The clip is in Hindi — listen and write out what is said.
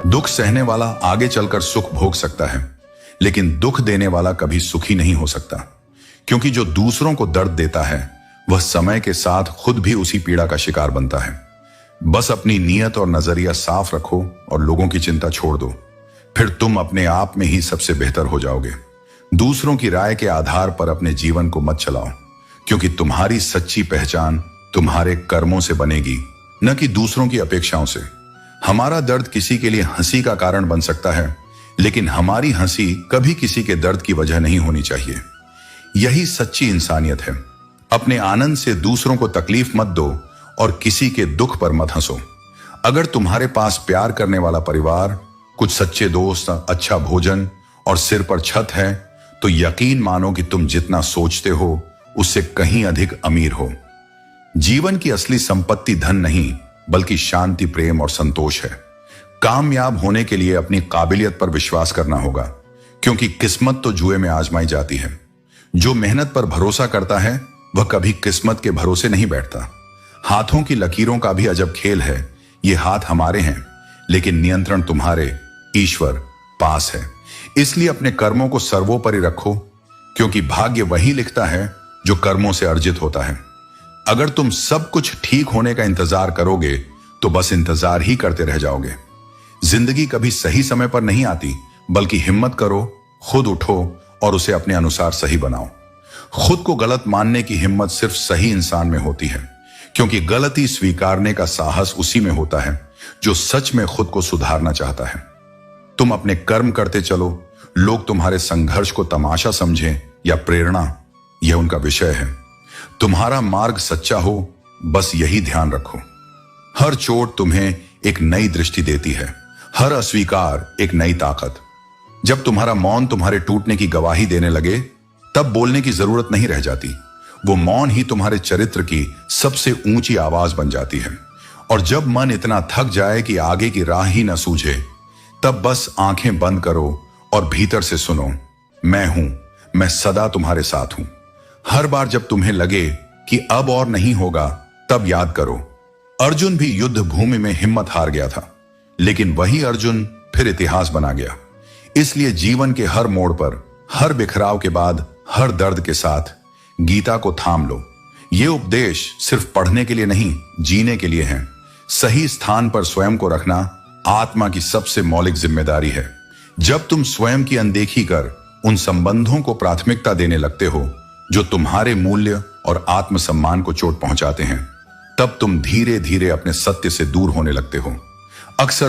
दुख सहने वाला आगे चलकर सुख भोग सकता है, लेकिन दुख देने वाला कभी सुखी नहीं हो सकता, क्योंकि जो दूसरों को दर्द देता है वह समय के साथ खुद भी उसी पीड़ा का शिकार बनता है। बस अपनी नीयत और नजरिया साफ रखो और लोगों की चिंता छोड़ दो, फिर तुम अपने आप में ही सबसे बेहतर हो जाओगे। दूसरों की राय के आधार पर अपने जीवन को मत चलाओ, क्योंकि तुम्हारी सच्ची पहचान तुम्हारे कर्मों से बनेगी, न कि दूसरों की अपेक्षाओं से। हमारा दर्द किसी के लिए हंसी का कारण बन सकता है, लेकिन हमारी हंसी कभी किसी के दर्द की वजह नहीं होनी चाहिए। यही सच्ची इंसानियत है। अपने आनंद से दूसरों को तकलीफ मत दो और किसी के दुख पर मत हंसो। अगर तुम्हारे पास प्यार करने वाला परिवार, कुछ सच्चे दोस्त, अच्छा भोजन और सिर पर छत है, तो यकीन मानो कि तुम जितना सोचते हो उससे कहीं अधिक अमीर हो। जीवन की असली संपत्ति धन नहीं, बल्कि शांति, प्रेम और संतोष है। कामयाब होने के लिए अपनी काबिलियत पर विश्वास करना होगा, क्योंकि किस्मत तो जुए में आजमाई जाती है। जो मेहनत पर भरोसा करता है वह कभी किस्मत के भरोसे नहीं बैठता। हाथों की लकीरों का भी अजब खेल है। ये हाथ हमारे हैं, लेकिन नियंत्रण तुम्हारे ईश्वर पास है। इसलिए अपने कर्मों को सर्वोपरि रखो, क्योंकि भाग्य वही लिखता है जो कर्मों से अर्जित होता है। अगर तुम सब कुछ ठीक होने का इंतजार करोगे तो बस इंतजार ही करते रह जाओगे। जिंदगी कभी सही समय पर नहीं आती, बल्कि हिम्मत करो, खुद उठो और उसे अपने अनुसार सही बनाओ। खुद को गलत मानने की हिम्मत सिर्फ सही इंसान में होती है, क्योंकि गलती स्वीकारने का साहस उसी में होता है जो सच में खुद को सुधारना चाहता है। तुम अपने कर्म करते चलो, लोग तुम्हारे संघर्ष को तमाशा समझें या प्रेरणा, यह उनका विषय है। तुम्हारा मार्ग सच्चा हो, बस यही ध्यान रखो। हर चोट तुम्हें एक नई दृष्टि देती है, हर अस्वीकार एक नई ताकत। जब तुम्हारा मौन तुम्हारे टूटने की गवाही देने लगे, तब बोलने की जरूरत नहीं रह जाती। वो मौन ही तुम्हारे चरित्र की सबसे ऊंची आवाज बन जाती है। और जब मन इतना थक जाए कि आगे की राह ही न सूझे, तब बस आंखें बंद करो और भीतर से सुनो, मैं हूं, मैं सदा तुम्हारे साथ हूं। हर बार जब तुम्हें लगे कि अब और नहीं होगा, तब याद करो, अर्जुन भी युद्ध भूमि में हिम्मत हार गया था, लेकिन वही अर्जुन फिर इतिहास बना गया। इसलिए जीवन के हर मोड़ पर, हर बिखराव के बाद, हर दर्द के साथ गीता को थाम लो। ये उपदेश सिर्फ पढ़ने के लिए नहीं, जीने के लिए है। सही स्थान पर स्वयं को रखना आत्मा की सबसे मौलिक जिम्मेदारी है। जब तुम स्वयं की अनदेखी कर उन संबंधों को प्राथमिकता देने लगते हो जो तुम्हारे मूल्य और आत्मसम्मान को चोट पहुंचाते हैं, तब तुम धीरे धीरे अपने सत्य से दूर होने लगते हो। अक्सर